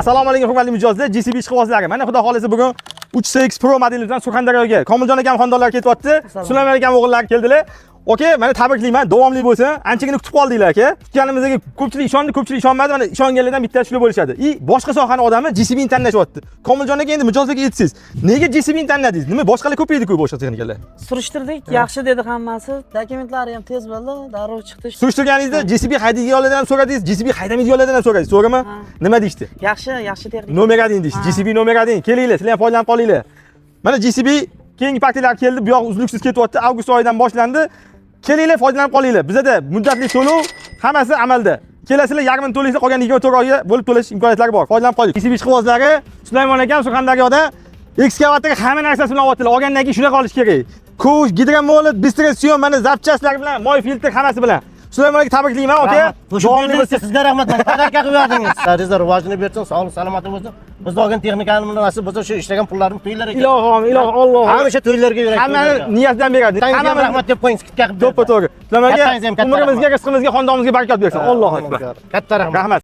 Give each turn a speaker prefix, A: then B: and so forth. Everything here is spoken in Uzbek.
A: Assalomu alaykum hurmatli mijozlar, GCB ishqibozlari. Mana xudo xolisa bugun 3CX Pro modeli bilan Surxondaryoga Komiljon akam xonadonlar ketyapti. Sulaymon akam o'g'illari keldilar. Okey, mana tabriklayman, davomli bo'lsin. Anchagina kutib qoldinglar aka. Kutganimizga ko'pchilik ishondi, ko'pchilik ishonmadi. Mana ishonganlardan bittasi shular bo'lishadi. Boshqa sohaning odami GCB ni tanlashyapti. Komiljon aka endi mijozlarga aytsangiz, nega GCB ni tanladingiz? Nima boshqalar ko'paydi-ku boshqa texnikalar?
B: Surishtirdik, yaxshi dedi hammasi. Dokumentlari ham tez bo'ldi, darrov chiqdi.
A: Surishtirganingizda GCB haydaydiganlardan ham so'radingiz, GCB haydamaydiganlardan ham so'radingiz, to'g'rimi? Nima deydi?
B: Yaxshi texnika.
A: Nomer ading deydi. GCB nomer ading. Kelinglar, sizlar ham foydalanib qolinglar. Mana GCB keyingi partiyalar keldi, bu yoq uzluksiz ketyapti. Avgust oyidan boshlandi. Kelinglar, foydalanib qolinglar. Bizda muddatli to'lov hammasi amalda. Kelasizlar, yarmini to'laysiz, qolgan 24 oyga bo'lib to'lash imkoniyatlari bor. Foydalanib qoling. GCB ishqibozlari Sulaymon akam Surxondaryoda ekskavatorga hamma narsasi bilan oldilar. Olgandan keyin shunaqa qolish kerak. Kuch, gidromolit, bistresyon, mana zapchastlar bilan, moy filtr hammasi bilan. Sulaymon aka tabriklayman, aka.
C: Sizga rahmat. Tabaraka qilib berdingiz. Sizlar rivojini bersin, sog'lik salomat bo'lsin. Biz olgan texnikani nasib bo'lsa shu ishlagan pullarim to'ylar ekan.
A: Ilohim, Alloh.
C: Hamisha to'ylarga yurak.
A: Hammani niyatidan beradi.
C: Hamma rahmat deb qo'ying, skidka qilib.
A: To'ppa to'g'ri. Sulaymon aka, umrimizga, rizqimizga, xonadonimizga barakat bersin. Allohu akbar.
C: Katta rahmat.
A: Rahmat.